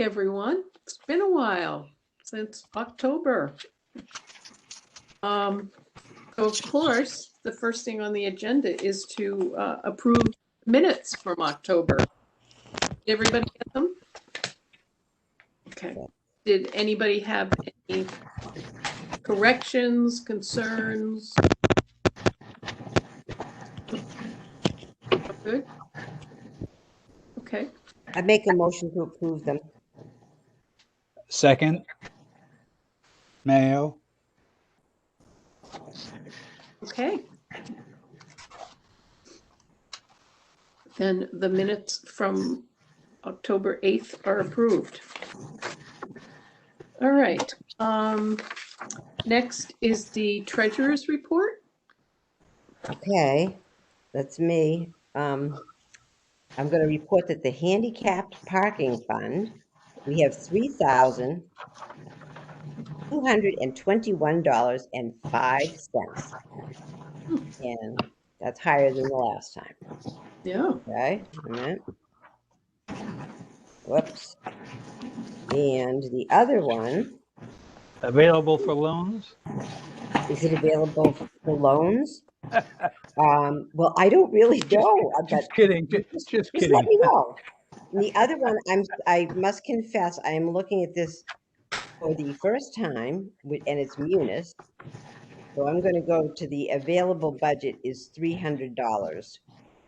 everyone. It's been a while since October. So of course, the first thing on the agenda is to approve minutes from October. Did everybody get them? Okay. Did anybody have any corrections, concerns? Good. Okay. I make a motion to approve them. Second, Mayo. Okay. Then the minutes from October 8th are approved. All right. Next is the treasurer's report. Okay, that's me. I'm going to report that the handicapped parking fund, we have $3,221.05. And that's higher than the last time. Yeah. Okay, a minute. Whoops. And the other one, Available for loans? is it available for loans? Well, I don't really know. Just kidding. Just Just kidding. let me know. And the other one, I must confess, I am looking at this for the first time, and it's Munis. So I'm going to go to the available budget is $300,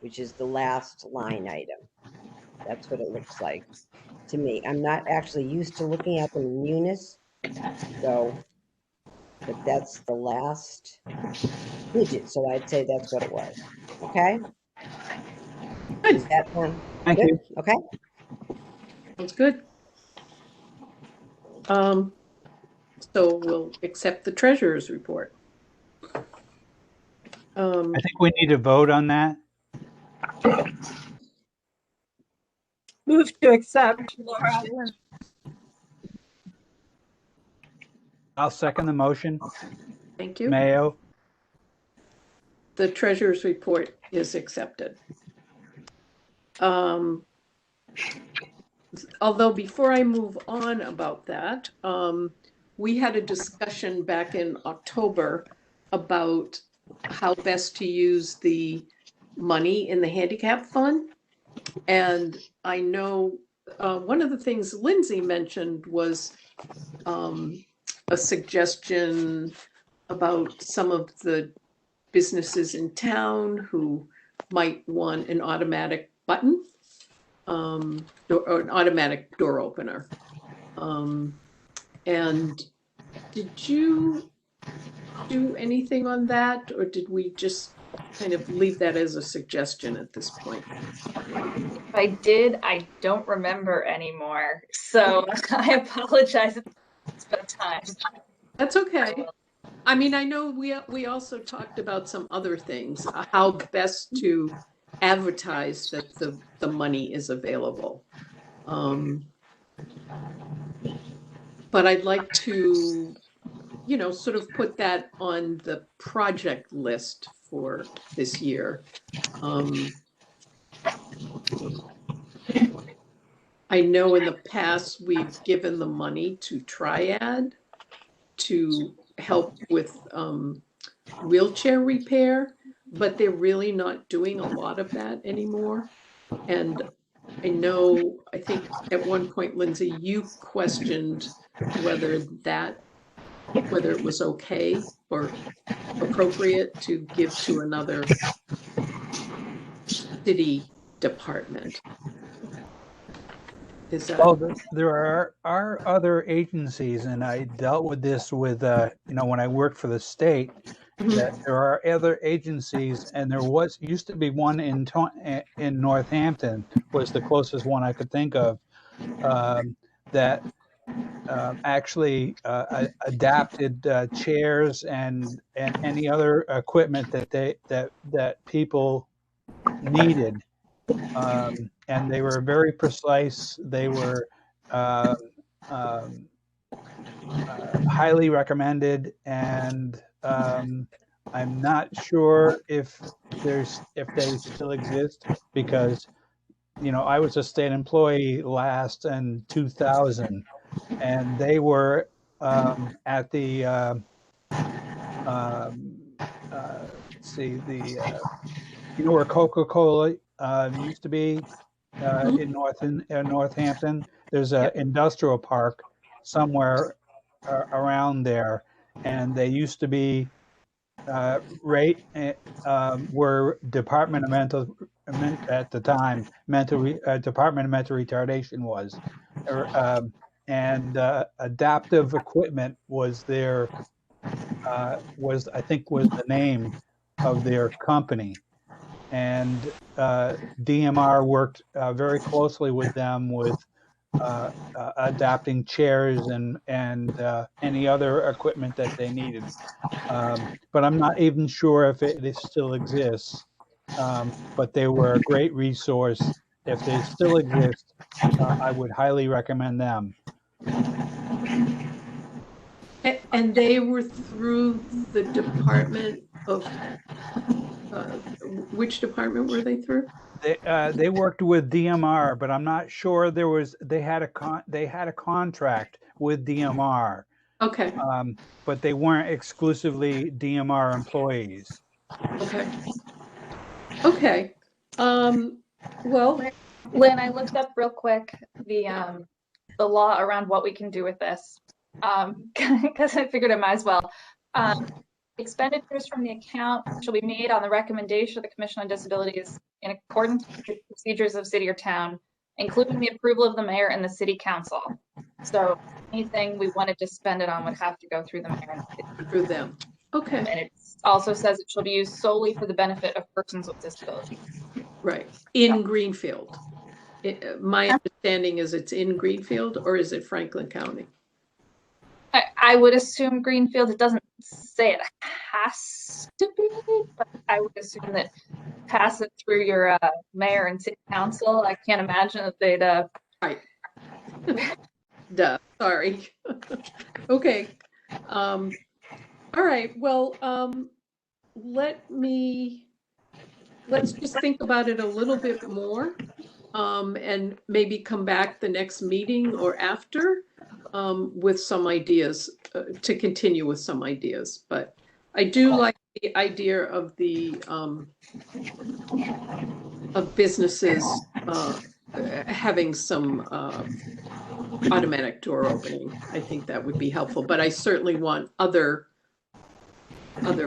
which is the last line item. That's what it looks like to me. I'm not actually used to looking at them in Munis, so, but that's the last digit. So I'd say that's what it was. Okay. Is that one? Thank Good? you. Okay. Sounds good. So we'll accept the treasurer's report. I think we need to vote on that. Move to accept, Laura. I'll second the motion. Thank you. Mayo. The treasurer's report is accepted. Although before I move on about that, we had a discussion back in October about how best to use the money in the handicap fund. And I know one of the things Lindsay mentioned was a suggestion about some of the businesses in town who might want an automatic button or an automatic door opener. And did you do anything on that, or did we just kind of leave that as a suggestion at this point? If I did, I don't remember anymore. So I apologize. It's been time. That's okay. I mean, I know we also talked about some other things, how best to advertise that the money is available. But I'd like to, sort of put that on the project list for this year. I know in the past we've given the money to Triad to help with wheelchair repair, but they're really not doing a lot of that anymore. And I think at one point, Lindsay, you questioned whether it was okay or appropriate to give to another city department. Is that? Oh, there are other agencies, and I dealt with this with, when I worked for the state, that there are other agencies, and there used to be one in Northampton, was the closest one I could think of, that actually adapted chairs and any other equipment that people needed. And they were very precise. They were highly recommended, and I'm not sure if they still exist, because I was a state employee last in 2000, and they were at the let's see, where Coca-Cola used to be in Northampton. There's an Yep. industrial park somewhere around there, and they used to be right where Department of at the time Department of Mental Retardation was, and adaptive equipment was their was I think was the name of their company, and DMR worked very closely with them with adapting chairs and any other equipment that they needed. But I'm not even sure if it still exists. But they were a great resource. If they still exist, I would highly recommend them. And they were through the Department of, which department were they through? They worked with DMR, but I'm not sure they had a contract with DMR, Okay, but they weren't exclusively DMR employees. okay. Okay. Well, Lynn, I looked up real quick the law around what we can do with this, because I figured I might as well. Expenditures from the account shall be made on the recommendation of the Commission on Disabilities in accordance with the procedures of city or town, including the approval of the mayor and the city council. So anything we wanted to spend it on would have to go through the mayor and the city. through them. Okay, And it also says it shall be used solely for the benefit of persons with disabilities. right. In Greenfield. My understanding is it's in Greenfield, or is it Franklin County? I would assume Greenfield. It doesn't say it has to be, but I would assume that pass it through your mayor and city council. I can't imagine that they'd. Right. Duh, sorry. Okay. All right, well, let's just think about it a little bit more, and maybe come back the next meeting or after, with some ideas, to continue with some ideas. But I do like the idea of of businesses having some automatic door opening. I think that would be helpful, but I certainly want other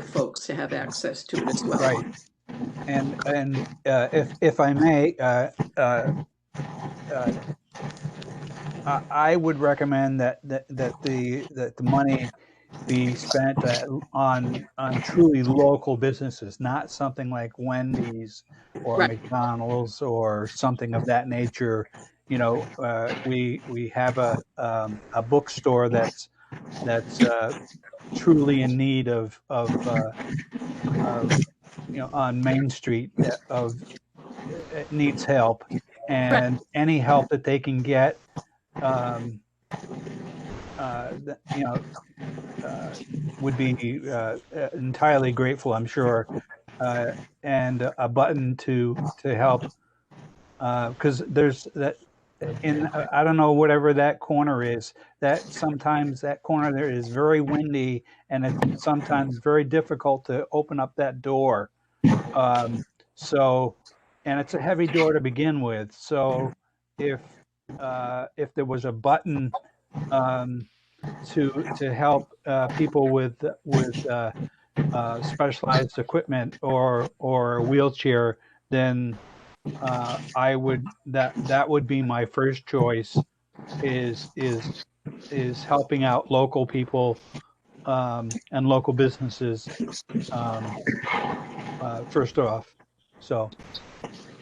folks to have access to it as well. Right. And if I may, I would recommend that the money be spent on truly local businesses, not something like Wendy's or Right. McDonald's or something of that nature. We have a bookstore that's truly in need of on Main Street needs help, and any help that they can get, would be entirely grateful, I'm sure, and a button to help, because there's that I don't know, whatever that corner is, that sometimes that corner there is very windy, and it's sometimes very difficult to open up that door. So, and it's a heavy door to begin with. So if there was a button to help people with specialized equipment or a wheelchair, then I would that would be my first choice, is helping out local people and local businesses first off. So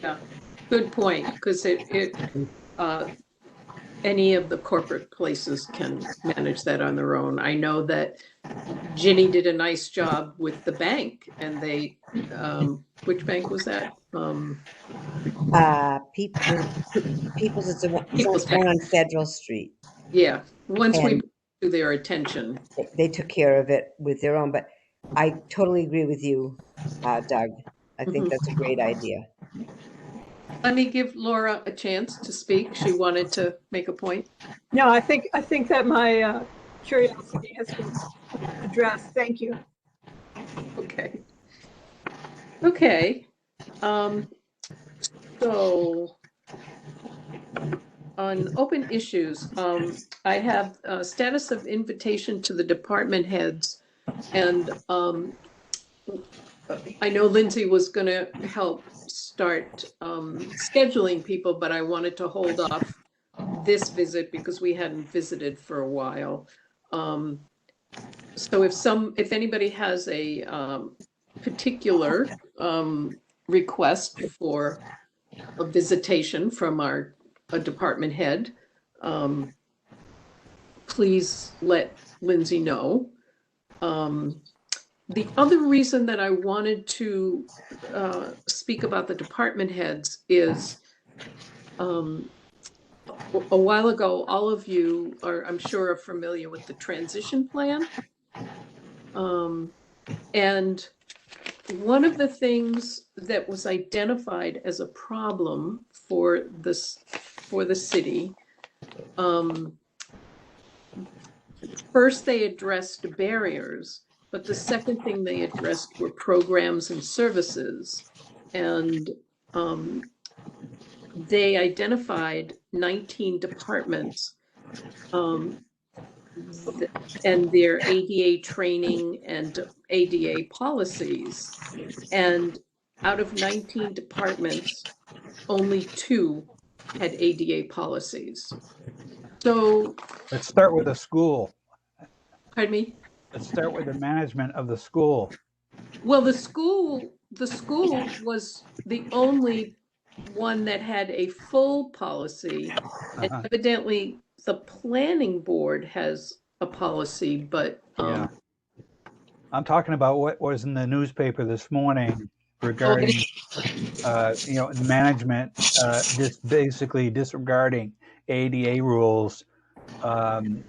Yeah, good point, because any of the corporate places can manage that on their own. I know that Ginny did a nice job with the bank, and they, which bank was that? People's, it's the People's one Bank. on Federal Street. Yeah, once we And brought it to their attention. they took care of it with their own, but I totally agree with you, Doug. I think that's a great idea. Let me give Laura a chance to speak. She wanted to make a point. No, I think that my curiosity has been addressed. Thank you. Okay. Okay. So on open issues, I have a status of invitation to the department heads. And I know Lindsay was going to help start scheduling people, but I wanted to hold off this visit because we hadn't visited for a while. So if anybody has a particular request for a visitation from a department head, please let Lindsay know. The other reason that I wanted to speak about the department heads is a while ago, all of you are, I'm sure, are familiar with the transition plan. And one of the things that was identified as a problem for the city, first they addressed barriers, but the second thing they addressed were programs and services. And they identified 19 departments and their ADA training and ADA policies. And out of 19 departments, only 2 had ADA policies. So Let's start with the school. pardon me? Let's start with the management of the school. Well, the school was the only one that had a full policy. And evidently the planning board has a policy, but Yeah. I'm talking about what was in the newspaper this morning regarding management just basically disregarding ADA rules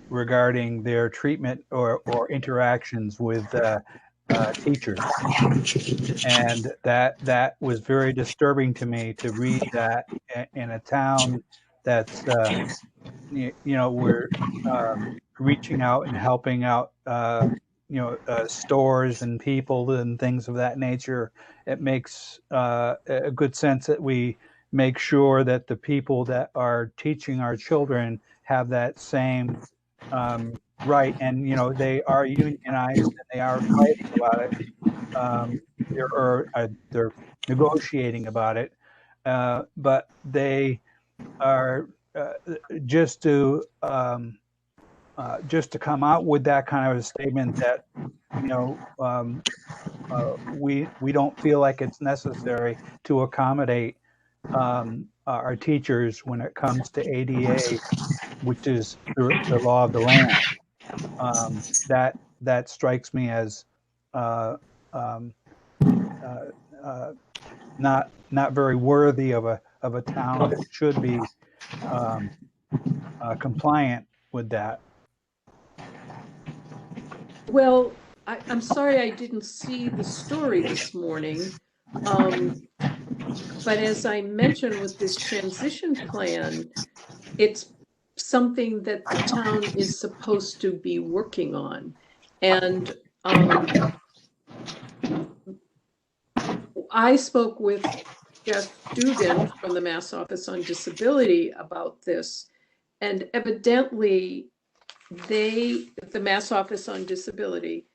regarding their treatment or interactions with teachers. And that was very disturbing to me to read that in a town that's we're reaching out and helping out stores and people and things of that nature. It makes a good sense that we make sure that the people that are teaching our children have that same right. And they are unionized and they are fighting about it. They're negotiating about it, but they are just to come out with that kind of a statement that we don't feel like it's necessary to accommodate our teachers when it comes to ADA, which is the law of the land. That strikes me as not very worthy of a town that should be compliant with that. well, I'm sorry I didn't see the story this morning. But as I mentioned with this transition plan, it's something that the town is supposed to be working on. And I spoke with Jeff Dugan from the Mass Office on Disability about this. And evidently, the Mass Office on Disability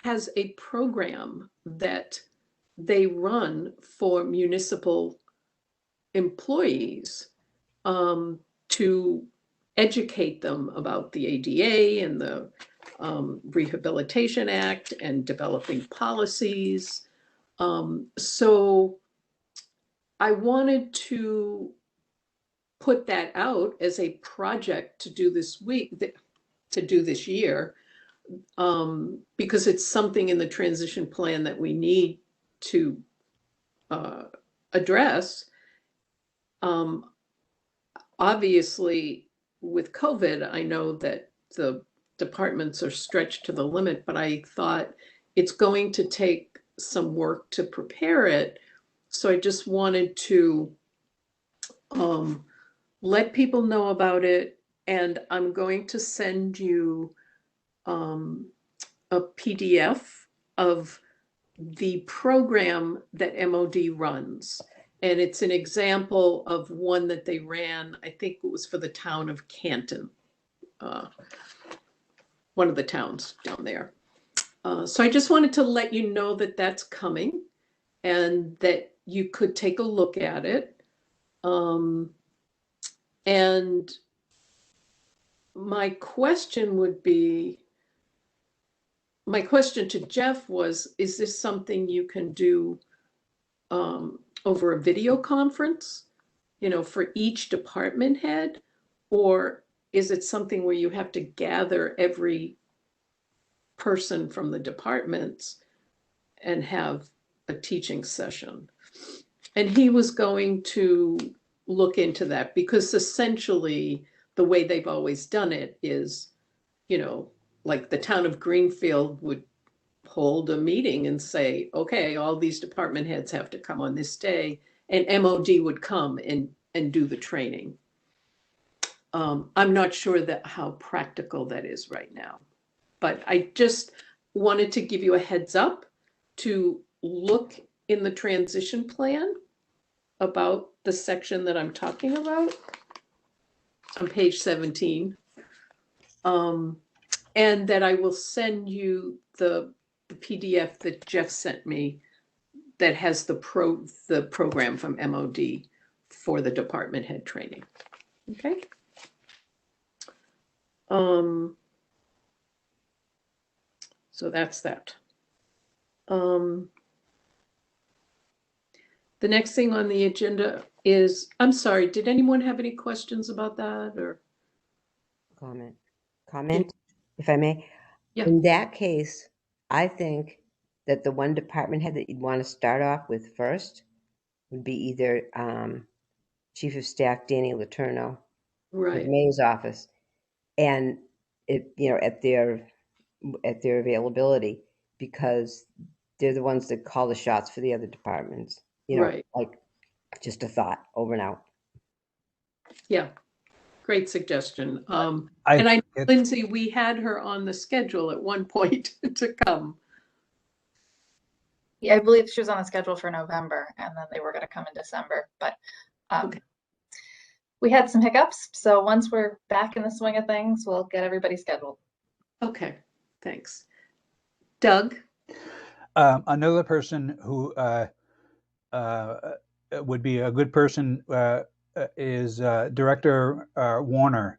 has a program that they run for municipal employees to educate them about the ADA and the Rehabilitation Act and developing policies. So I wanted to put that out as a project to do this year, because it's something in the transition plan that we need to address. Obviously, with COVID, I know that the departments are stretched to the limit, but I thought it's going to take some work to prepare it. So I just wanted to let people know about it, and I'm going to send you a PDF of the program that MOD runs. And it's an example of one that they ran, I think it was for the town of Canton, one of the towns down there. So I just wanted to let you know that that's coming and that you could take a look at it. And my question to Jeff was, is this something you can do over a video conference, for each department head? Or is it something where you have to gather every person from the departments and have a teaching session? And he was going to look into that, because essentially the way they've always done it is, like the town of Greenfield would hold a meeting and say, okay, all these department heads have to come on this day, and MOD would come and do the training. I'm not sure that how practical that is right now, but I just wanted to give you a heads up to look in the transition plan about the section that I'm talking about on page 17. And that I will send you the PDF that Jeff sent me that has the program from MOD for the department head training. Okay. So that's that. The next thing on the agenda is, I'm sorry, did anyone have any questions about that or? Comment, if I may? Yeah. In that case, I think that the one department head that you'd want to start off with first would be either Chief of Staff Danny Letourneau, Right. the mayor's office, and at their availability, because they're the ones that call the shots for the other departments. Right. Like just a thought over and out. Yeah. Great suggestion. And I know, Lindsay, we had her on the schedule at one point to come. Yeah, I believe she was on the schedule for November, and then they were going to come in December. But Okay. we had some hiccups. So once we're back in the swing of things, we'll get everybody scheduled. Okay, thanks. Doug? Another person who would be a good person is Director Warner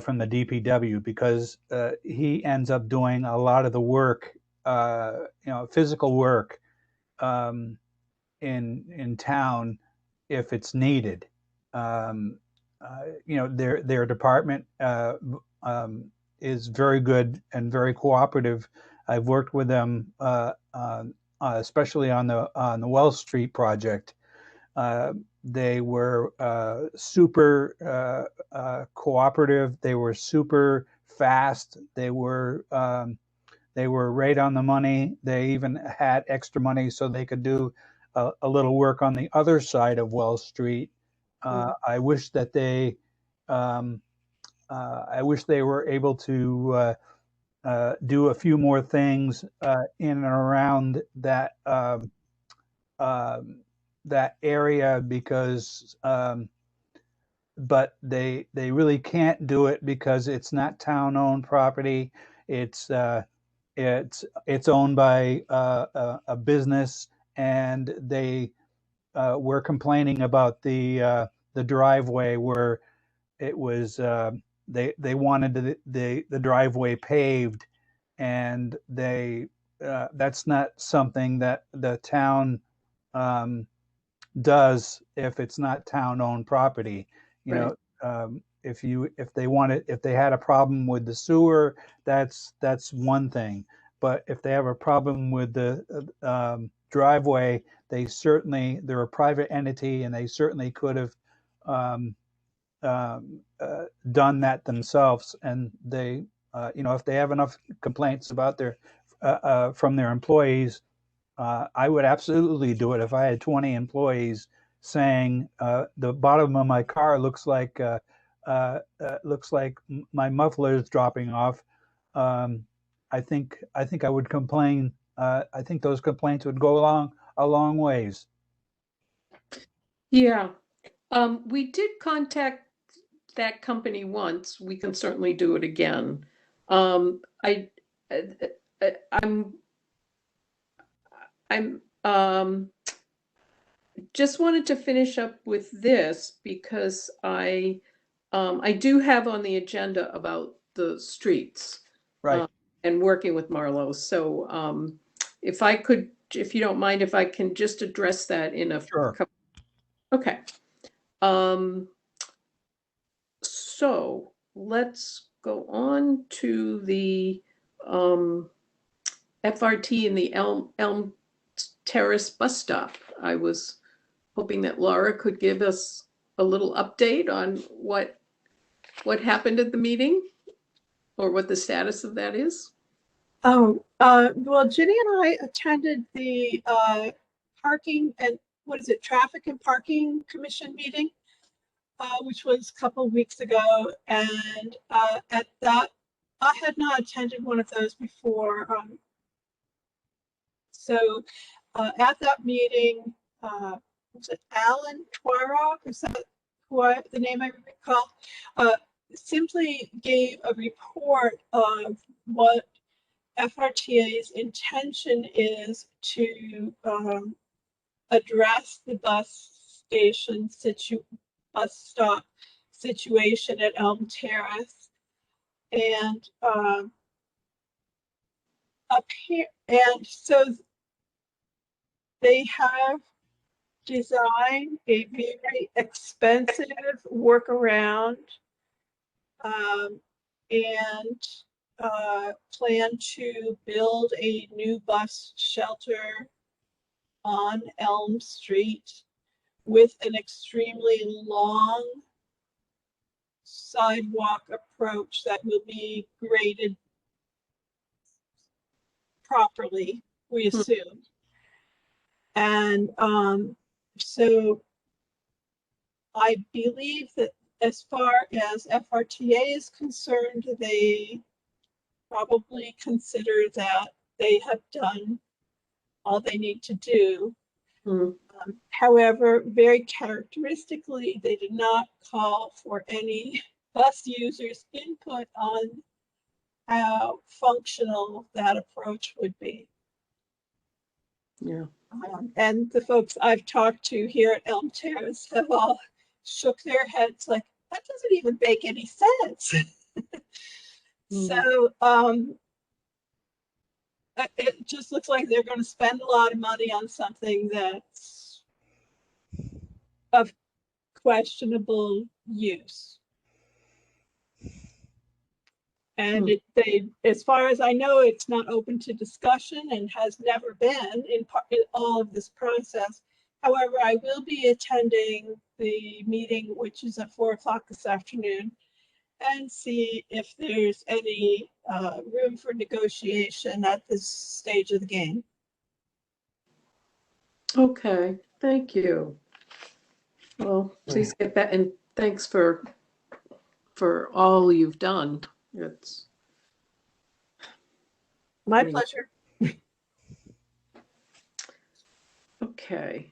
from the DPW, because he ends up doing a lot of the work, physical work in town if it's needed. Their department is very good and very cooperative. I've worked with them, especially on the Wells Street project. They were super cooperative. They were super fast. They were right on the money. They even had extra money so they could do a little work on the other side of Wells Street. I wish that they were able to do a few more things in and around that that area, because but they really can't do it because it's not town-owned property. It's owned by a business, and they were complaining about the driveway where it was they wanted the driveway paved, and that's not something that the town does if it's not town-owned property. Right. If they had a problem with the sewer, that's one thing. But if they have a problem with the driveway, they're a private entity, and they certainly could have done that themselves. And they, if they have enough complaints about from their employees, I would absolutely do it. If I had 20 employees, saying the bottom of my car looks like my muffler is dropping off, I think I would complain. I think those complaints would go a long ways. Yeah. We did contact that company once. We can certainly do it again. I, I'm just wanted to finish up with this because I do have on the agenda about the streets. Right. And working with Marlo. So if you don't mind, if I can just address that in a Sure. couple. Okay. So let's go on to the FRT and the Elm Terrace Bus Stop. I was hoping that Laura could give us a little update on what happened at the meeting or what the status of that is. Oh, well, Ginny and I attended the parking and Traffic and Parking Commission meeting, which was a couple of weeks ago. And at that, I had not attended one of those before. So at that meeting, was it Alan Twyrock? Is that the name I recall? Simply gave a report of what FRTA's intention is to address the bus stop situation at Elm Terrace, and so they have designed a very expensive workaround, and plan to build a new bus shelter on Elm Street with an extremely long sidewalk approach that will be graded properly, we assume. And so I believe that as far as FRTA is concerned, they probably consider that they have done all they need to do. However, very characteristically, they did not call for any bus users' input on how functional that approach would be. Yeah. And the folks I've talked to here at Elm Terrace have all shook their heads like, that doesn't even make any sense. So it just looks like they're going to spend a lot of money on something that's of questionable use. And as far as I know, it's not open to discussion and has never been in all of this process. However, I will be attending the meeting, which is at 4:00 this afternoon, and see if there's any room for negotiation at this stage of the game. Okay, thank you. Well, please get back, and thanks for all you've done. It's my pleasure. Okay.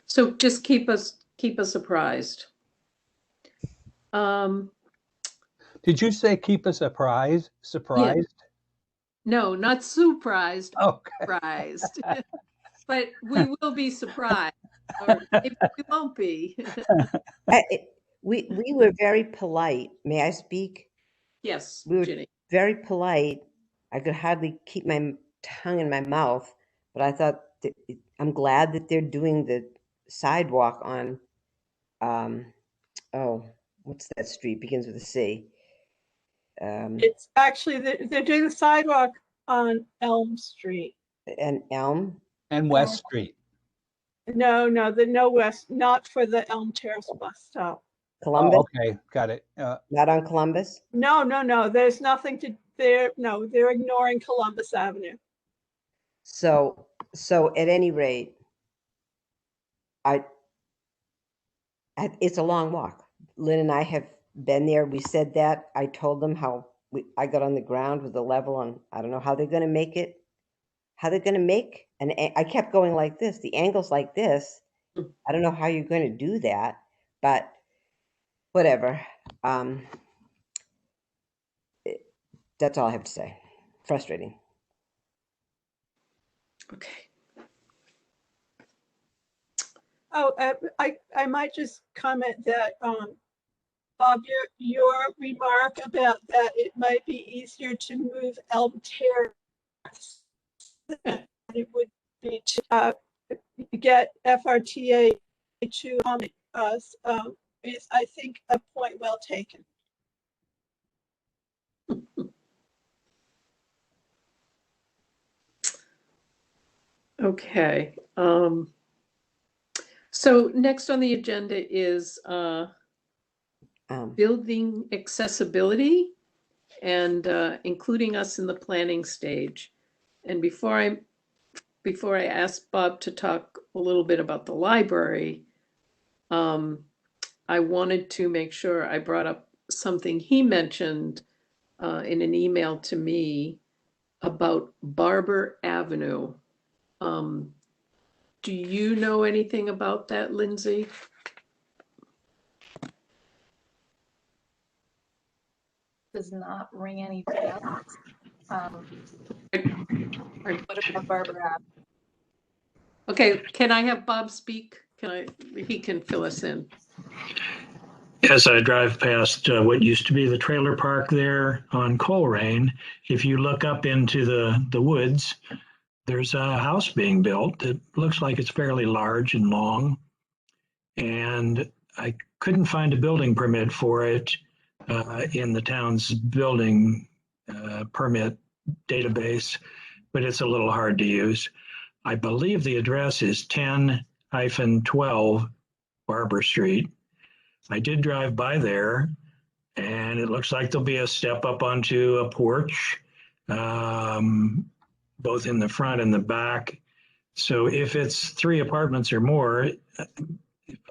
So just keep us apprised. Did you say keep us surprised? No, not surprised. Okay. Surprised. But we will be surprised. Or maybe we won't be. We were very polite. May I speak? Yes, We were Ginny. very polite. I could hardly keep my tongue in my mouth, but I thought I'm glad that they're doing the sidewalk on, what's that street? Begins with a C. It's actually, they're doing the sidewalk on Elm Street. And Elm? And West Street. No, West, not for the Elm Terrace Bus Stop. Columbus? Oh, okay, got it. Not on Columbus? No, there's nothing to there. No, they're ignoring Columbus Avenue. So at any rate, it's a long walk. Lynn and I have been there. We said that. I told them how I got on the ground with the level on. I don't know how they're going to make it. How they're going to make, and I kept going like this. The angle's like this. I don't know how you're going to do that, but whatever. That's all I have to say. Frustrating. Okay. Oh, I might just comment that, Bob, your remark about that it might be easier to move Elm Terrace than it would be to get FRTA to comment us is, I think, a point well taken. Okay. So next on the agenda is building accessibility and including us in the planning stage. And before I ask Bob to talk a little bit about the library, I wanted to make sure I brought up something he mentioned in an email to me about Barber Avenue. Do you know anything about that, Lindsay? Does not ring any bells. What about Barber Avenue? Okay, can I have Bob speak? He can fill us in. As I drive past what used to be the trailer park there on Coleraine, if you look up into the woods, there's a house being built that looks like it's fairly large and long. And I couldn't find a building permit for it in the town's building permit database, but it's a little hard to use. I believe the address is 10-12 Barber Street. I did drive by there, and it looks like there'll be a step up onto a porch, both in the front and the back. So if it's 3 apartments or more,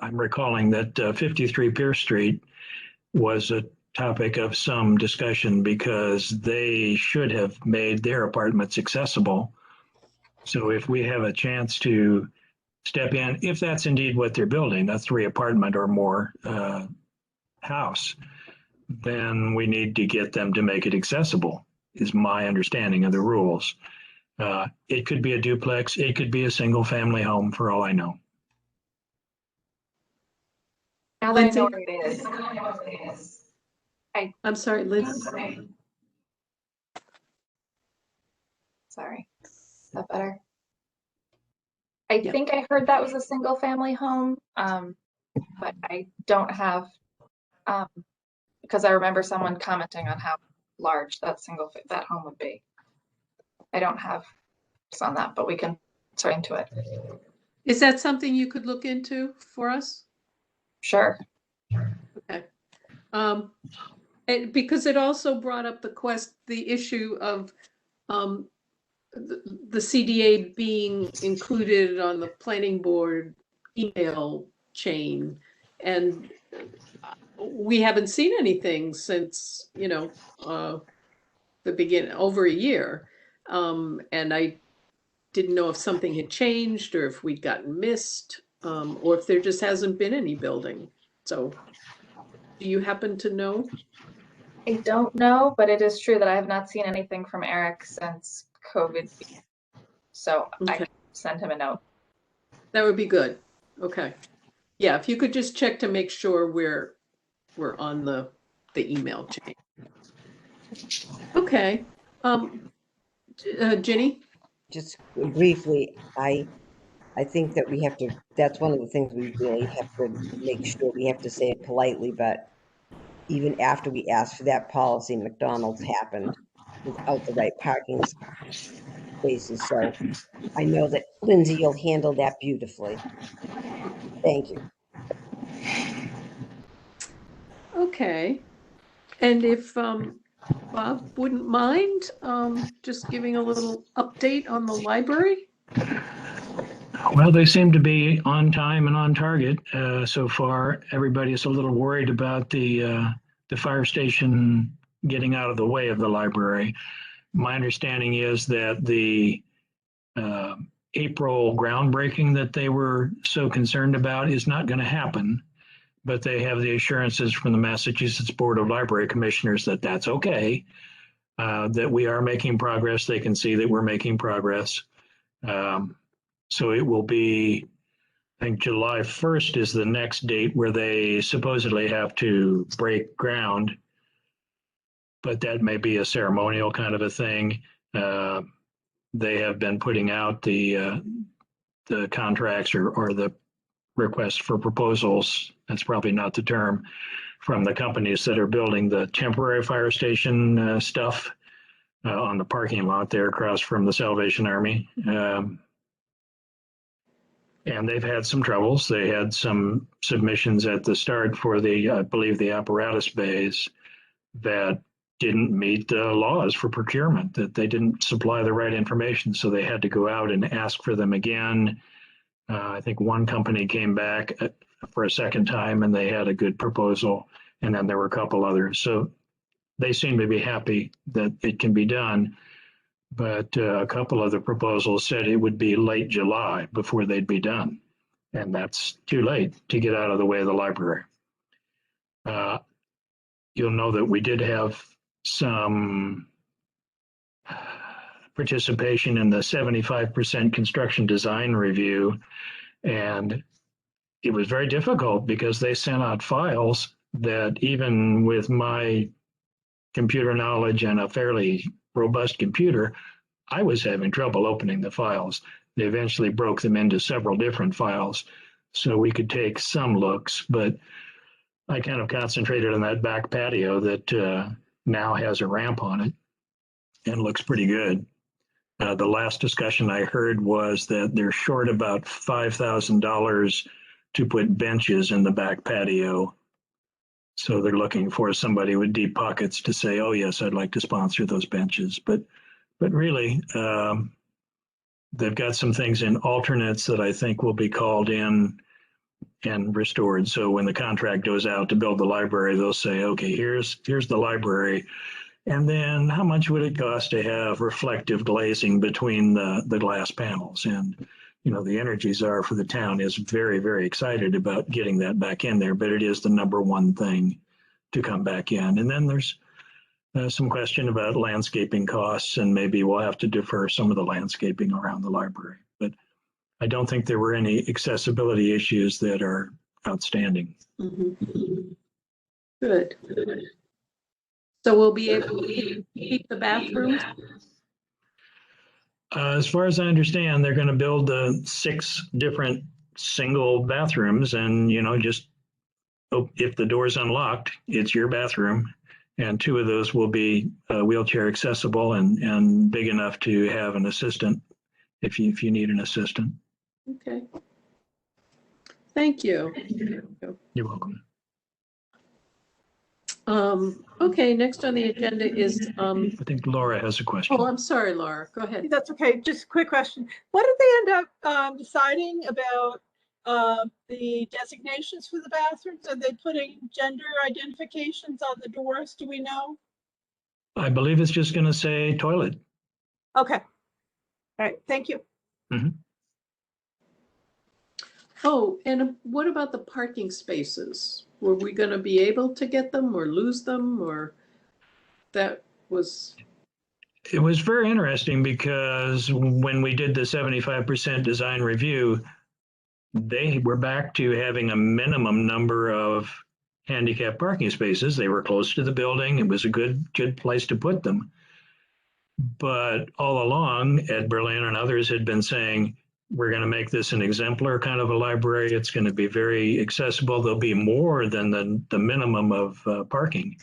I'm recalling that 53 Pierce Street was a topic of some discussion because they should have made their apartments accessible. So if we have a chance to step in, if that's indeed what they're building, a 3 apartment or more house, then we need to get them to make it accessible, is my understanding of the rules. It could be a duplex, it could be a single family home for all I know. Now that I know where it is. I'm sorry, Liz. Sorry. Is that better? I think I heard that was a single family home, but I don't have, because I remember someone commenting on how large that home would be. I don't have on that, but we can turn into it. Is that something you could look into for us? Sure. Okay. Because it also brought up the issue of the CDA being included on the planning board email chain, and we haven't seen anything since, the beginning, over a year. And I didn't know if something had changed or if we'd gotten missed, or if there just hasn't been any building. So do you happen to know? I don't know, but it is true that I have not seen anything from Eric since COVID. So okay. I can send him a note. That would be good. Okay. Yeah, if you could just check to make sure we're on the email chain. Okay. Ginny? Just briefly, I think that we have to, that's one of the things we really have to make sure, we have to say it politely, but even after we asked for that policy, McDonald's happened without the right parking spaces. So I know that Lindsay, you'll handle that beautifully. Thank you. Okay. And if Bob wouldn't mind just giving a little update on the library? Well, they seem to be on time and on target so far. Everybody's a little worried about the fire station getting out of the way of the library. My understanding is that the uh, April groundbreaking that they were so concerned about is not going to happen, but they have the assurances from the Massachusetts Board of Library Commissioners that that's okay, that we are making progress. They can see that we're making progress. So it will be, I think July 1st is the next date where they supposedly have to break ground, but that may be a ceremonial kind of a thing. They have been putting out the contracts or the request for proposals. That's probably not the term, from the companies that are building the temporary fire station stuff on the parking lot there across from the Salvation Army. And they've had some troubles. They had some submissions at the start for I believe, the apparatus bays that didn't meet the laws for procurement, that they didn't supply the right information. So they had to go out and ask for them again. I think one company came back for a second time and they had a good proposal. And then there were a couple others. So they seem to be happy that it can be done. But a couple of the proposals said it would be late July before they'd be done. And that's too late to get out of the way of the library. You'll know that we did have some participation in the 75% construction design review. And it was very difficult because they sent out files that, even with my computer knowledge and a fairly robust computer, I was having trouble opening the files. They eventually broke them into several different files so we could take some looks, but I kind of concentrated on that back patio that now has a ramp on it and looks pretty good. The last discussion I heard was that they're short about $5,000 to put benches in the back patio. So they're looking for somebody with deep pockets to say, oh, yes, I'd like to sponsor those benches. But really, they've got some things in alternates that I think will be called in and restored. So when the contract goes out to build the library, they'll say, okay, here's the library. And then how much would it cost to have reflective glazing between the glass panels? And, you know, the Energy Czar for the town is very, very excited about getting that back in there, but it is the number one thing to come back in. And then there's some question about landscaping costs, and maybe we'll have to defer some of the landscaping around the library. But I don't think there were any accessibility issues that are outstanding. Mm-hmm. Good. So we'll be able to keep the bathrooms? As far as I understand, they're going to build 6 different single bathrooms, and, you know, just if the door's unlocked, it's your bathroom. And 2 of those will be wheelchair accessible and big enough to have an assistant if you need an assistant. Okay. Thank you. You're welcome. Okay, next on the agenda is, I think Laura has a question. oh, I'm sorry, Laura, go ahead. That's okay. Just a quick question. What did they end up deciding about the designations for the bathrooms? Are they putting gender identifications on the doors? Do we know? I believe it's just going to say toilet. Okay. All right. Thank you. Mm-hmm. Oh, and what about the parking spaces? Were we going to be able to get them or lose them, or that was? It was very interesting because when we did the 75% design review, they were back to having a minimum number of handicap parking spaces. They were close to the building. It was a good place to put them. But all along, Ed Berlin and others had been saying, we're going to make this an exemplar kind of a library. It's going to be very accessible. There'll be more than the minimum of parking.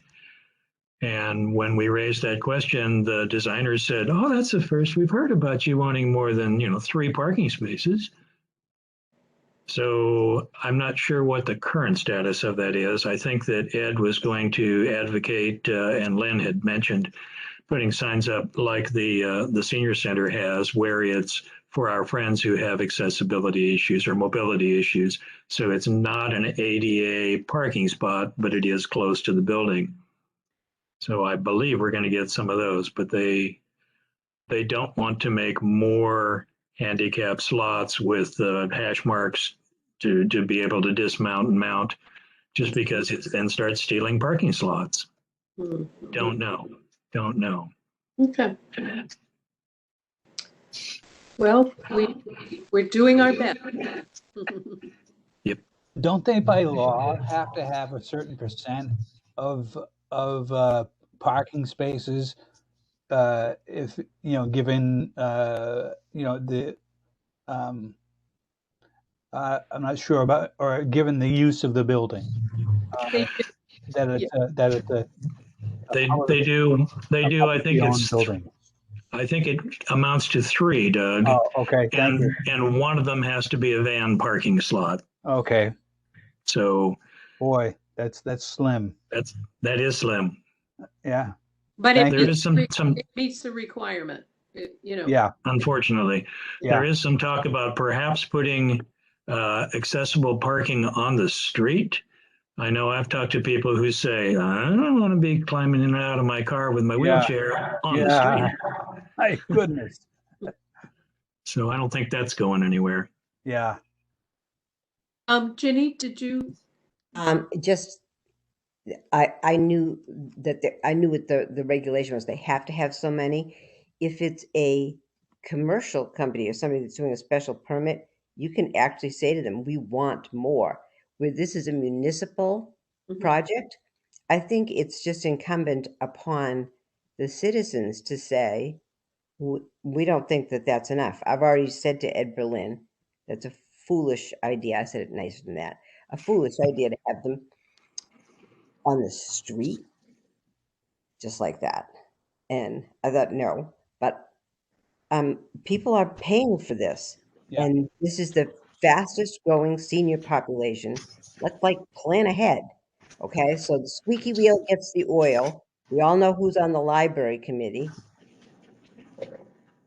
And when we raised that question, the designers said, oh, that's the first we've heard about you wanting more than 3 parking spaces. So I'm not sure what the current status of that is. I think that Ed was going to advocate, and Lynn had mentioned, putting signs up like the senior center has, where it's for our friends who have accessibility issues or mobility issues. So it's not an ADA parking spot, but it is close to the building. So I believe we're going to get some of those, but they don't want to make more handicap slots with hash marks to be able to dismount and mount, just because it then starts stealing parking slots. Don't know. Okay. Well, we're doing our best. Don't they by law have to have a certain percent of parking spaces if given the I'm not sure about, or given the use of the building, They that it's a They do. I think publicly owned it's. building. I think it amounts to 3, Doug. Oh, okay, thank you. And one of them has to be a van parking slot. Okay, So boy, that's slim. that is slim. Yeah, But Thank There you. is some. it meets the requirement, yeah, Unfortunately, yeah. there is some talk about perhaps putting accessible parking on the street. I know I've talked to people who say, I don't want to be climbing in and out of my car with my wheelchair on the Yeah. street. My goodness. So I don't think that's going anywhere. Yeah. Ginny, did you? Just, I knew that I knew what the regulation was. They have to have so many. If it's a commercial company or somebody that's doing a special permit, you can actually say to them, we want more. Where this is a municipal project, I think it's just incumbent upon the citizens to say, we don't think that that's enough. I've already said to Ed Berlin, that's a foolish idea. I said it nicer than that. A foolish idea to have them on the street just like that. And I thought, no, but people are paying for this. Yeah. And this is the fastest growing senior population. Let's plan ahead. Okay, so the squeaky wheel gets the oil. We all know who's on the library committee.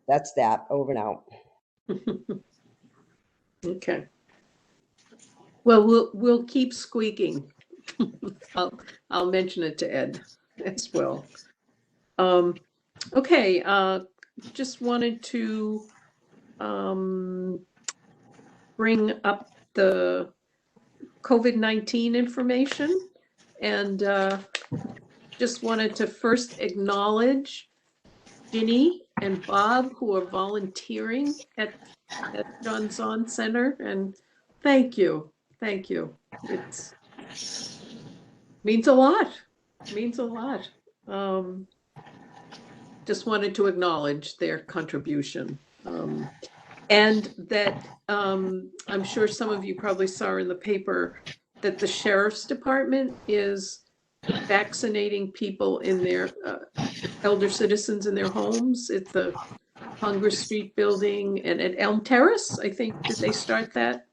That's that, over and out. Okay. Well, we'll keep squeaking. I'll mention it to Ed as well. Okay, just wanted to bring up the COVID-19 information, and just wanted to first acknowledge Ginny and Bob, who are volunteering at John Zahn Center, and thank you. It's means a lot. Just wanted to acknowledge their contribution. And that I'm sure some of you probably saw in the paper that the sheriff's department is vaccinating people in their elder citizens in their homes at the Hunger Street building and at Elm Terrace. I think, did they start that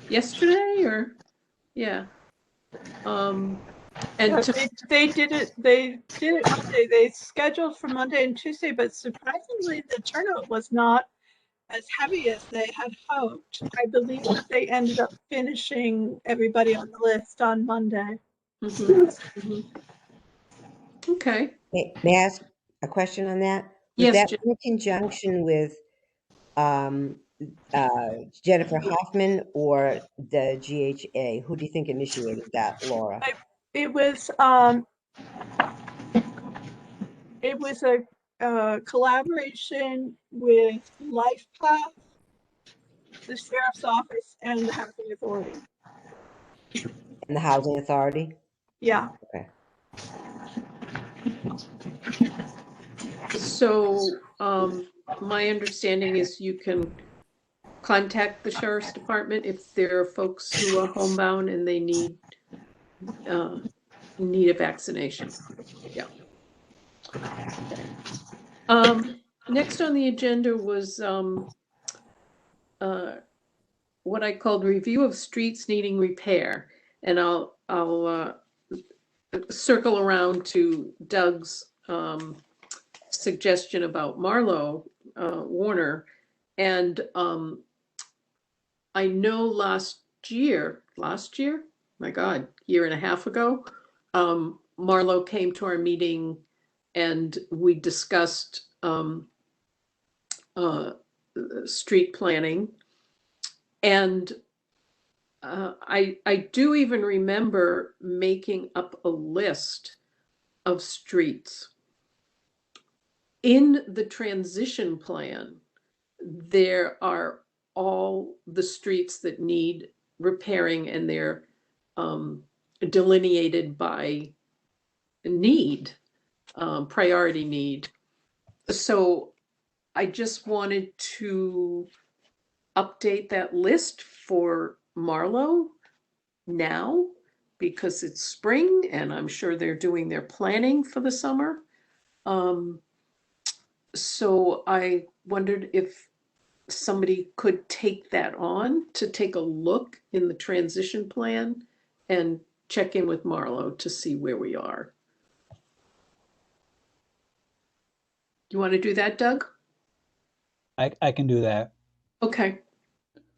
yesterday or? Yeah. And They did it Monday. They scheduled for Monday and Tuesday, but surprisingly, the turnout was not as heavy as they had hoped. I believe that they ended up finishing everybody on the list on Monday. Okay. May I ask a question on that? Was Yes, that Jen. in conjunction with Jennifer Hoffman or the GHA? Who do you think initiated that, Laura? It was a collaboration with LifePath, the Sheriff's Office, and the Housing Authority. And the Housing Authority? Yeah. Okay. So my understanding is you can contact the sheriff's department if there are folks who are homebound and they need a vaccination. Yeah. Next on the agenda was what I called review of streets needing repair, and I'll circle around to Doug's suggestion about Marlowe Warner. And I know last year, my God, year and a half ago, Marlo came to our meeting and we discussed street planning. And I do even remember making up a list of streets. In the transition plan, there are all the streets that need repairing, and they're delineated by need, priority need. So I just wanted to update that list for Marlo now because it's spring and I'm sure they're doing their planning for the summer. So I wondered if somebody could take that on to take a look in the transition plan and check in with Marlo to see where we are. You want to do that, Doug? I can do that. Okay.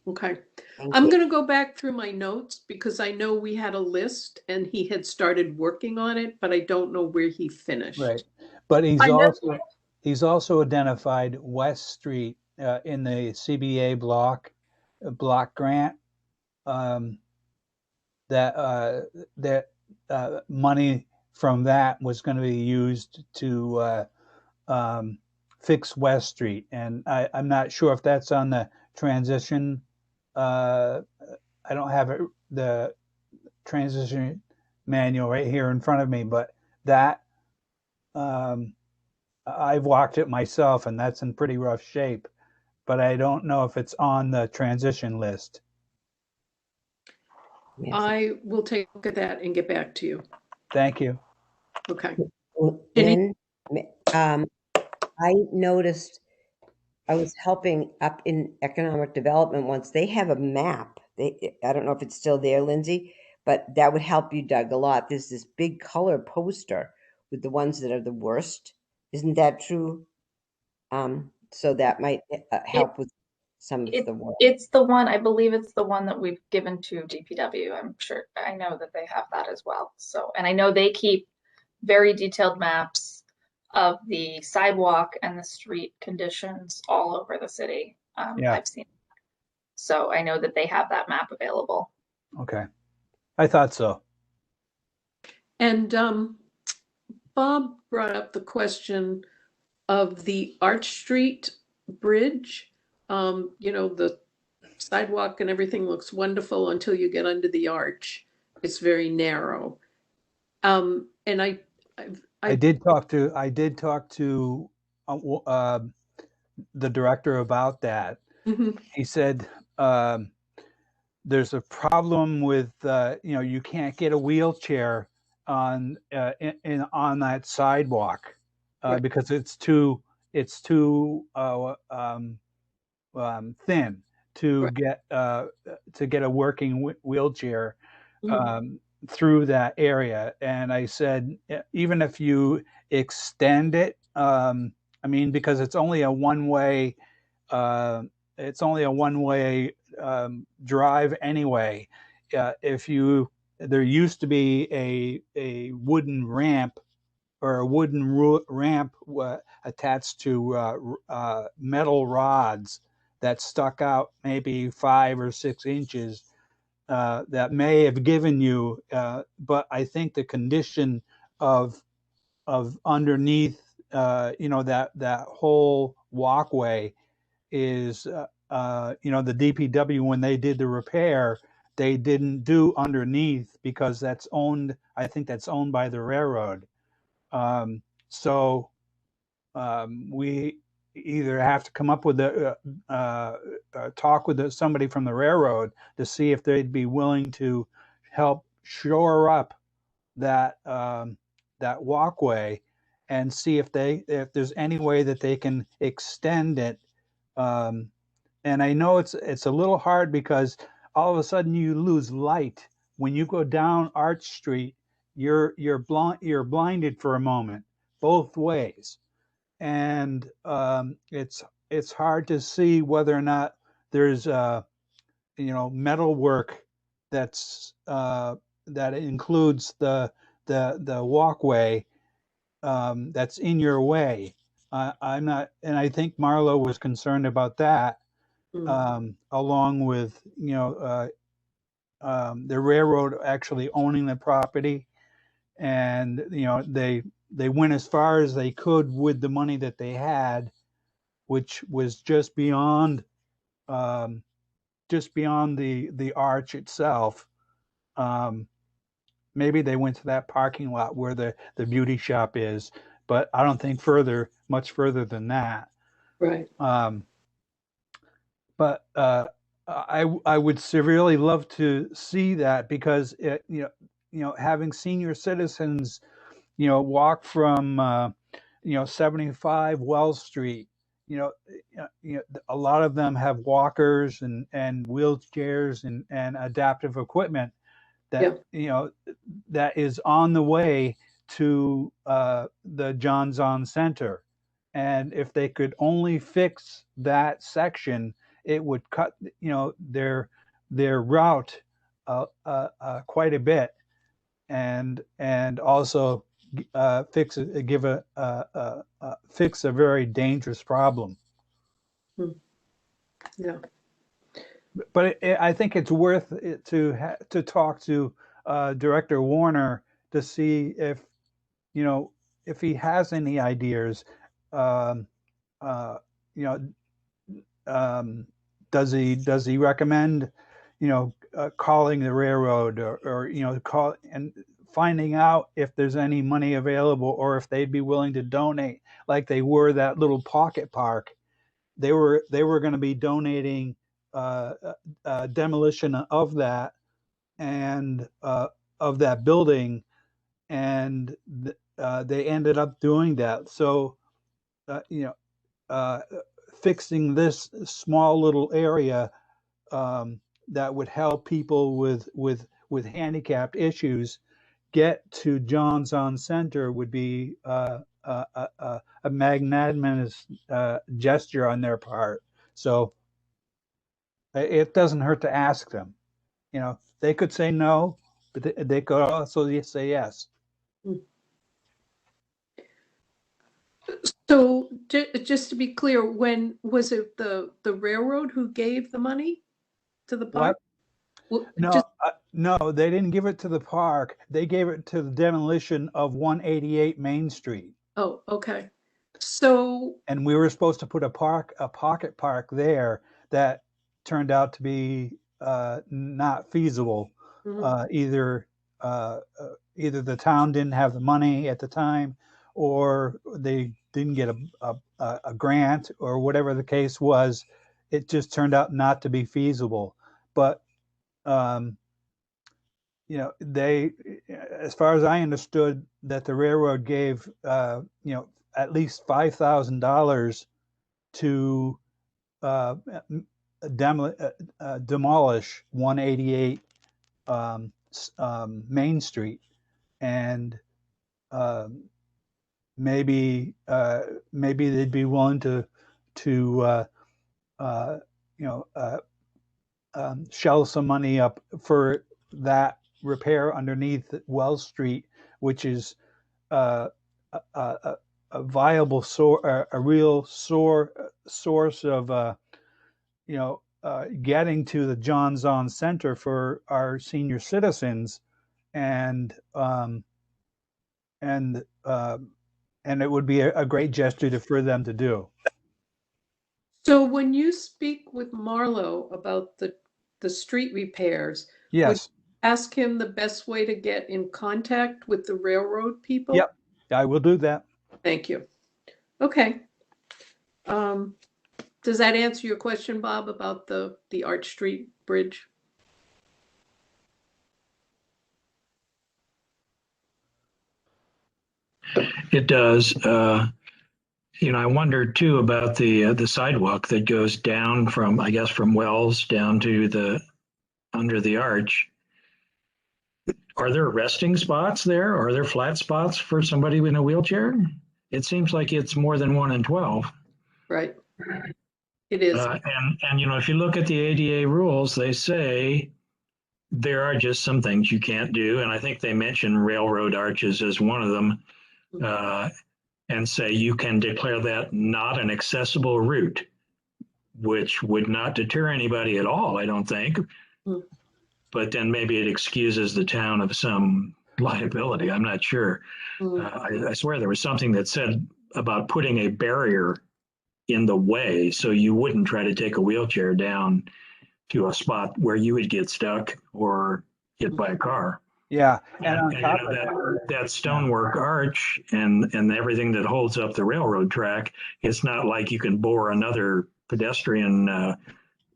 Okay. Thank I'm you. going to go back through my notes because I know we had a list and he had started working on it, but I don't know where he finished. Right. But I know- he's also identified West Street in the CBA block grant, that money from that was going to be used to fix West Street. And I'm not sure if that's on the transition. I don't have the transition manual right here in front of me, but that I've walked it myself and that's in pretty rough shape, but I don't know if it's on the transition list. Yes. I will take a look at that and get back to you. Thank you. Okay. Then, I noticed I was helping up in economic development once. They have a map. I don't know if it's still there, Lindsay, but that would help you, Doug, a lot. There's this big color poster with the ones that are the worst. Isn't that true? So that might help with some of the work. It's the one, I believe it's the one that we've given to DPW. I'm sure, I know that they have that as well. So, and I know they keep very detailed maps of the sidewalk and the street conditions all over the city. Yeah. I've seen. So I know that they have that map available. Okay. I thought so. And Bob brought up the question of the Arch Street Bridge. You know, the sidewalk and everything looks wonderful until you get under the arch. It's very narrow. And I did talk to the director about that. Mhm. He said there's a problem with you can't get a wheelchair on that sidewalk Right. because it's too thin to Right. get a working wheelchair Mhm. through that area. And I said, even if you extend it, I mean, because it's only a one-way, drive anyway. There used to be a wooden ramp or a wooden ramp attached to metal rods that stuck out maybe 5 or 6 inches that may have given you, but I think the condition of underneath, that whole walkway is, the DPW when they did the repair, they didn't do underneath because I think that's owned by the railroad. So we either have to come up with talk with somebody from the railroad to see if they'd be willing to help shore up that walkway and see if there's any way that they can extend it. And I know it's a little hard because all of a sudden you lose light when you go down Arch Street. You're blinded for a moment both ways, and it's it's hard to see whether or not there's metal work that's that includes the walkway that's in your way. I'm not, and I think Marlo was concerned about that, along with the railroad actually owning the property, and they went as far as they could with the money that they had, which was just beyond the arch itself. Maybe they went to that parking lot where the beauty shop is, but I don't think much further than that. Right. But I would severely love to see that, because having senior citizens walk from 75 Wells Street, a lot of them have walkers and wheelchairs and adaptive equipment that that is on the way to the John Zahn Center. And if they could only fix that section, it would cut their route quite a bit, and also fix a very dangerous problem. Yeah. But I think it's worth it to talk to Director Warner to see if he has any ideas. Does he recommend calling the railroad, or call and finding out if there's any money available, or if they'd be willing to donate, like they were that little pocket park. They were going to be donating demolition of that and of that building, and they ended up doing that. So fixing this small little area that would help people with handicapped issues get to John Zahn Center would be a magnanimous gesture on their part. So it doesn't hurt to ask them. They could say no, but they could also say yes. So just to be clear, when was it the railroad who gave the money to the park? What? No, no, they didn't give it to the park. They gave it to the demolition of 188 Main Street. Oh, okay. So. And we were supposed to put a pocket park there that turned out to be not feasible. Either the town didn't have the money at the time, or they didn't get a grant, or whatever the case was. It just turned out not to be feasible. But they, as far as I understood, that the railroad gave at least $5,000 to demolish 188 Main Street, and maybe they'd be willing to shell some money up for that repair underneath Wells Street, which is a viable a real source of getting to the John Zahn Center for our senior citizens, and it would be a great gesture for them to do. So when you speak with Marlo about the street repairs, yes, would you ask him the best way to get in contact with the railroad people? Yep, I will do that. Thank you. Okay. Does that answer your question, Bob, about the Arch Street Bridge? It does. I wondered too about the sidewalk that goes down from, I guess, from Wells down to under the arch. Are there resting spots there? Are there flat spots for somebody in a wheelchair? It seems like it's more than 1 in 12. Right. It is. And if you look at the ADA rules, they say there are just some things you can't do. And I think they mention railroad arches as one of them, and say you can declare that not an accessible route, which would not deter anybody at all, I don't think. Mm. But then maybe it excuses the town of some liability. I'm not sure. I swear there was something that said about putting a barrier in the way so you wouldn't try to take a wheelchair down to a spot where you would get stuck or hit by a car. Yeah, and on And top of that, that stonework arch and everything that holds up the railroad track, it's not like you can bore another pedestrian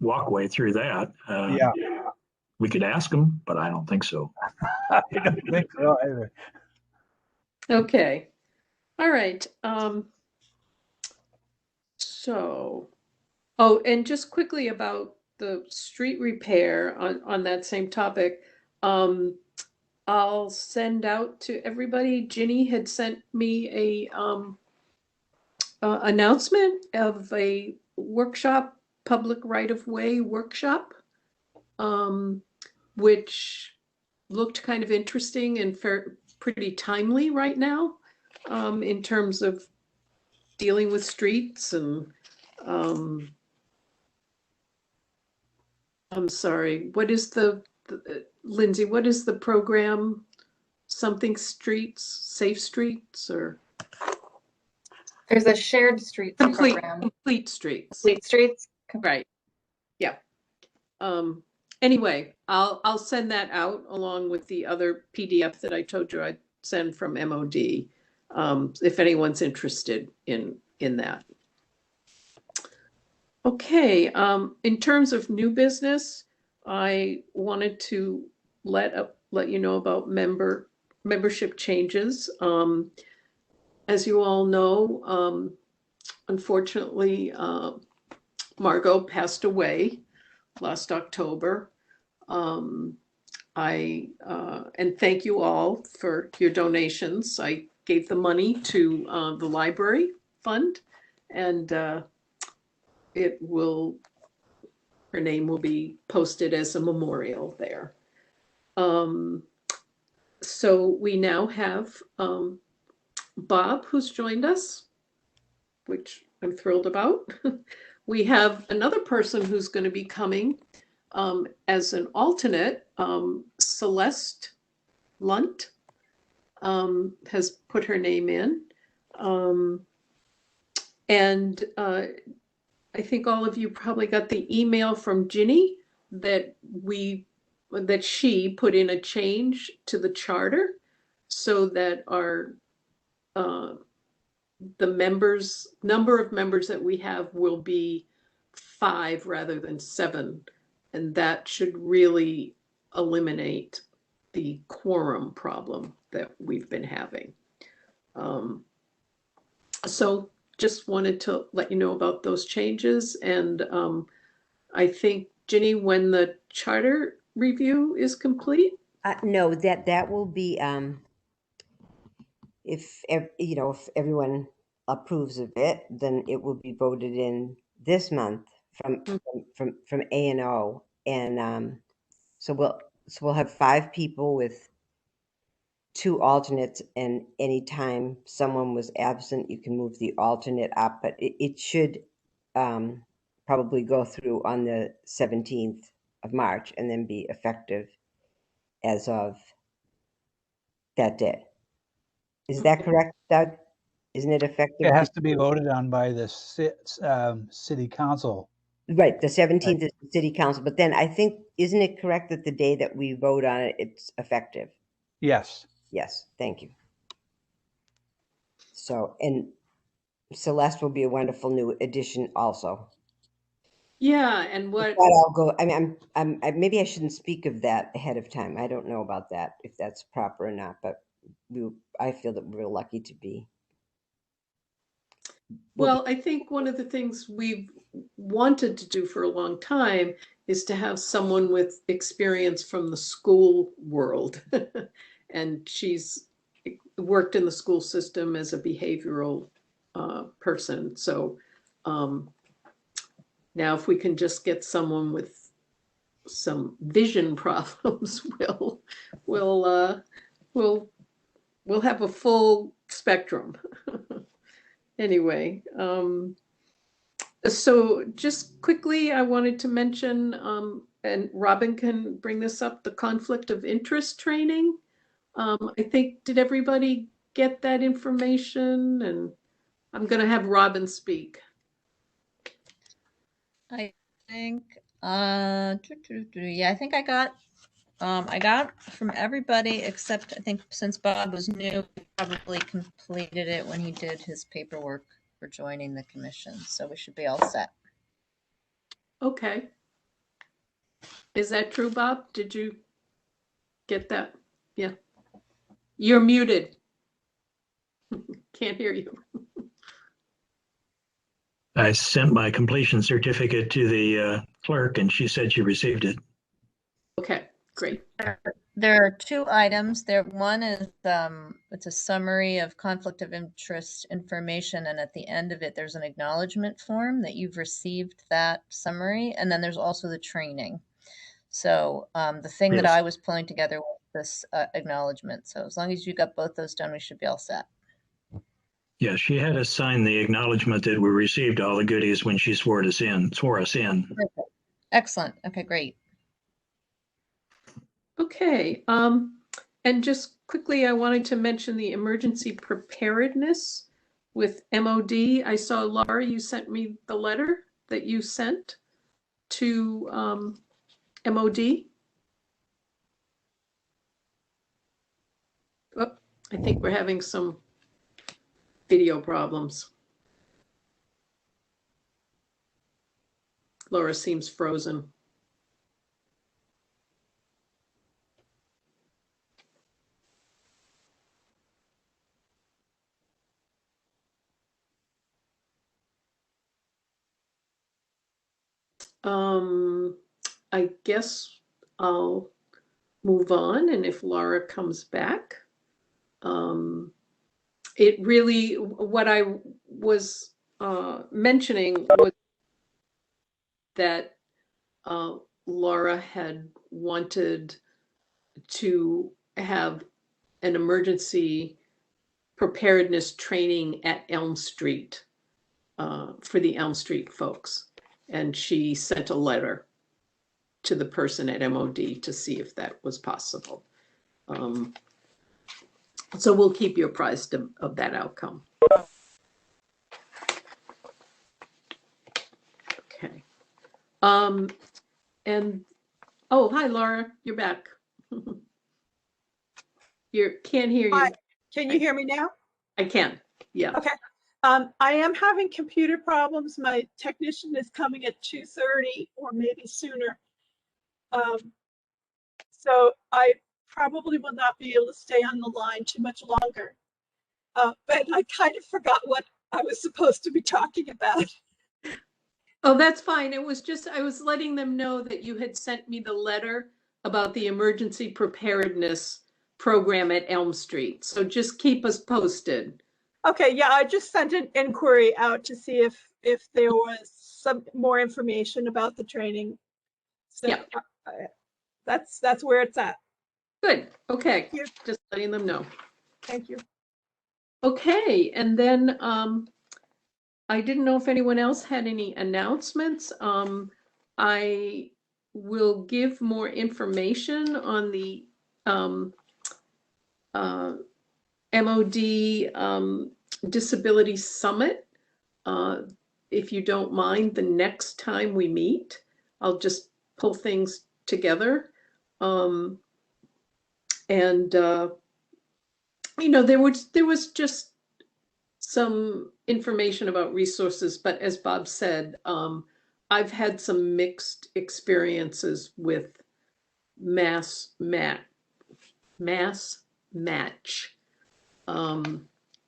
walkway through that. yeah, We could ask them, but I don't think so. I don't think so either. Okay. All right. Oh, and just quickly about the street repair on that same topic. I'll send out to everybody. Ginny had sent me a announcement of a workshop, public right-of-way workshop, which looked kind of interesting and pretty timely right now, in terms of dealing with streets and I'm sorry, what is Lindsay, what is the program? Something streets, safe streets, or There's a shared streets program. complete streets. Complete streets. Right. Yeah. Anyway, I'll send that out along with the other PDF that I told you I'd send from MOD, if anyone's interested in that. Okay, in terms of new business, I wanted to let you know about membership changes. As you all know, unfortunately, Margot passed away last October. And thank you all for your donations. I gave the money to the library fund, and her name will be posted as a memorial there. So we now have Bob, who's joined us, which I'm thrilled about. We have another person who's going to be coming as an alternate. Celeste Lunt has put her name in. And I think all of you probably got the email from Ginny that she put in a change to the charter so that the number of members that we have will be 5 rather than 7. And that should really eliminate the quorum problem that we've been having. So just wanted to let you know about those changes. And I think, Ginny, when the charter review is complete? No, that will be, if everyone approves of it, then it will be voted in this month from A&O. And so we'll have 5 people with 2 alternates, and anytime someone was absent, you can move the alternate up, but it should probably go through on the 17th of March and then be effective as of that day. Is that correct, Doug? Isn't it effective? It has to be voted on by the city council. Right, the 17th is the city council, but then I think, isn't it correct that the day that we vote on it, it's effective? Yes. Yes, thank you. So, and Celeste will be a wonderful new addition also. Yeah, and what But I'll go, I mean, maybe I shouldn't speak of that ahead of time. I don't know about that, if that's proper or not, but I feel that we're lucky to be. Well, I think one of the things we've wanted to do for a long time is to have someone with experience from the school world. And she's worked in the school system as a behavioral person. So Now, if we can just get someone with some vision problems, we'll have a full spectrum. Anyway, so just quickly, I wanted to mention, and Robin can bring this up, the conflict of interest training. I think, did everybody get that information? And I'm going to have Robin speak. I think, yeah, I think I got from everybody except I think since Bob was new, he probably completed it when he did his paperwork for joining the commission. So we should be all set. Okay. Is that true, Bob? Did you get that? Yeah. You're muted. Can't hear you. I sent my completion certificate to the clerk and she said she received it. Okay, great. There are two items. One is it's a summary of conflict of interest information, and at the end of it, there's an acknowledgement form that you've received that summary, and then there's also the training. So the thing that Yes. I was pulling together was this acknowledgement. So as long as you got both those done, we should be all set. Yeah, she had us sign the acknowledgement that we received all the goodies when she swore us in. Perfect. Excellent. Okay, great. Okay, and just quickly, I wanted to mention the emergency preparedness with MOD. I saw, Laura, you sent me the letter that you sent to MOD. Oh, I think we're having some video problems. Laura seems frozen. I guess I'll move on, and if Laura comes back, it really, what I was mentioning was that Laura had wanted to have an emergency preparedness training at Elm Street for the Elm Street folks. And she sent a letter to the person at MOD to see if that was possible. So we'll keep you apprised of that outcome. Okay. And, oh, hi, Laura, you're back. You can't hear you. Hi, can you hear me now? I can, yeah. Okay. I am having computer problems. My technician is coming at 2:30 or maybe sooner. So I probably will not be able to stay on the line too much longer. But I kind of forgot what I was supposed to be talking about. Oh, that's fine. It was just, I was letting them know that you had sent me the letter about the emergency preparedness program at Elm Street. So just keep us posted. Okay, yeah, I just sent an inquiry out to see if there was some more information about the training. So Yeah. That's where it's at. Good, okay, Thank you. just letting them know. Thank you. Okay, and then I didn't know if anyone else had any announcements. I will give more information on the MOD Disability Summit. If you don't mind, the next time we meet, I'll just pull things together. You know, there was just some information about resources, but as Bob said, I've had some mixed experiences with Mass Match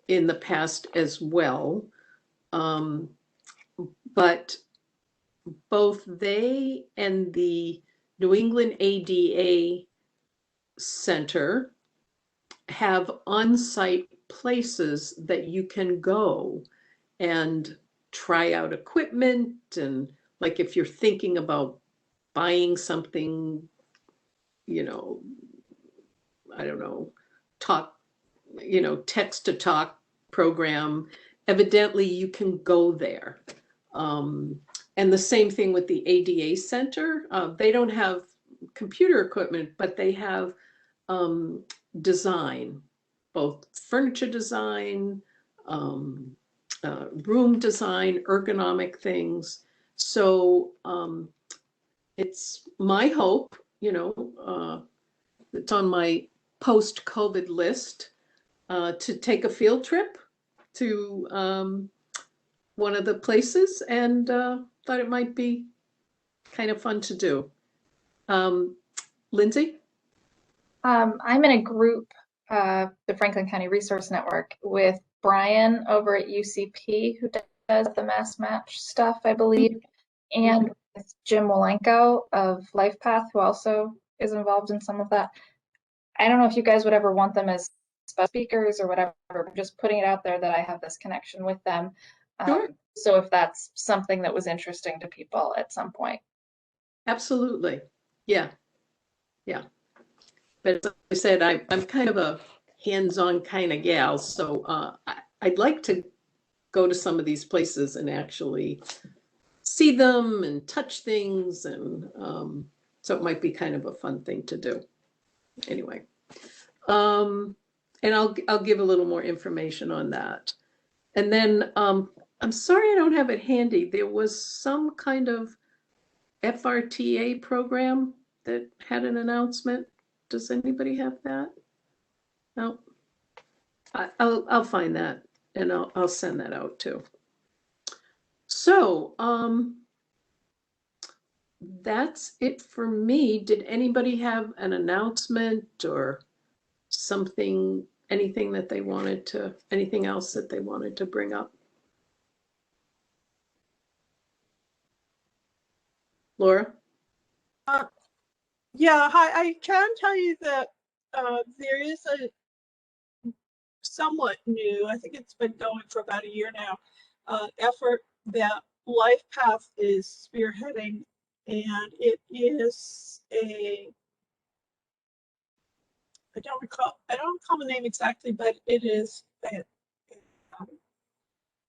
in the past as well. But both they and the New England ADA Center have on-site places that you can go and try out equipment and like if you're thinking about buying something, you know, I don't know, talk, you know, text to talk program, evidently you can go there. And the same thing with the ADA Center. They don't have computer equipment, but they have design, both furniture design, room design, ergonomic things. So it's my hope, you know, it's on my post-COVID list to take a field trip to one of the places, and thought it might be kind of fun to do. Lindsay? I'm in a group, the Franklin County Resource Network, with Brian over at UCP, who does the mass match stuff, I believe, and with Jim Walenko of LifePath, who also is involved in some of that. I don't know if you guys would ever want them as speakers or whatever, but just putting it out there that I have this connection with them. Sure. So if that's something that was interesting to people at some point. Absolutely. Yeah. Yeah. But as I said, I'm kind of a hands-on kind of gal, so I'd like to go to some of these places and actually see them and touch things, and so it might be kind of a fun thing to do. Anyway, and I'll give a little more information on that. And then I'm sorry I don't have it handy. There was some kind of FRTA program that had an announcement. Does anybody have that? No. I'll find that, and I'll send that out too. So that's it for me. Did anybody have an announcement or something, anything that they wanted to, anything else that they wanted to bring up? Laura? Yeah, hi. I can tell you that there is a somewhat new, I think it's been going for about a year now, effort that LifePath is spearheading, and it is I don't recall the name exactly, but it is an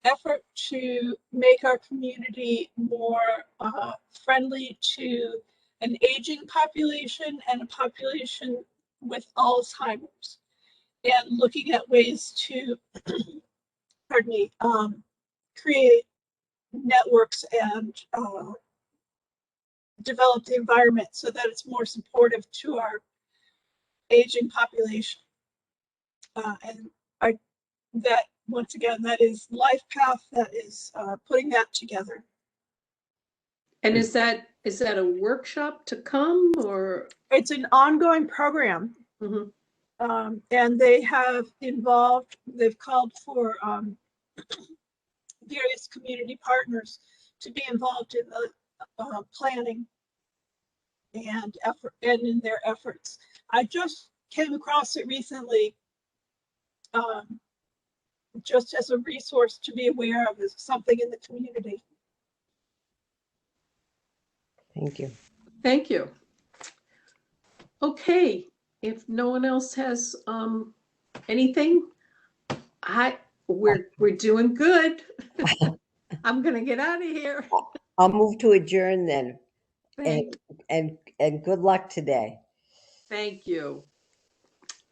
effort to make our community more friendly to an aging population and a population with Alzheimer's, and looking at ways to, pardon me, create networks and develop the environment so that it's more supportive to our aging population. And that, once again, that is LifePath that is putting that together. And is that a workshop to come, or? It's an ongoing program. Mm-hmm. And they have involved, they've called for various community partners to be involved in the planning and effort, and in their efforts. I just came across it recently, just as a resource to be aware of, as something in the community. Thank you. Thank you. Okay, if no one else has anything, we're doing good. I'm gonna get out of here. I'll move to adjourn then. Thank And good luck today. Thank you.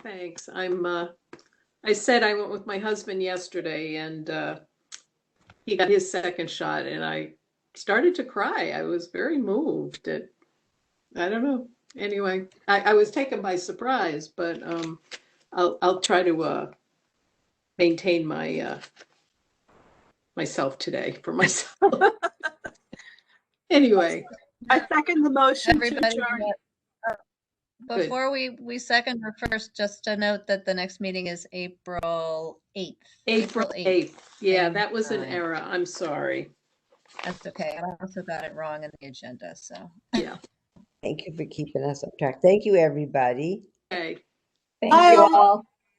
Thanks. I said I went with my husband yesterday, and he got his second shot, and I started to cry. I was very moved. I don't know. Anyway, I was taken by surprise, but I'll try to maintain my myself today for myself. Anyway, I second the motion to Everybody, adjourn. before we second or first, just a note that the next meeting is April 8th. April 8th. Yeah, Same that was an time. error. I'm sorry. That's okay. I also got it wrong in the agenda, so. Yeah. Thank you for keeping us on track. Thank you, everybody. Okay. Thank you all.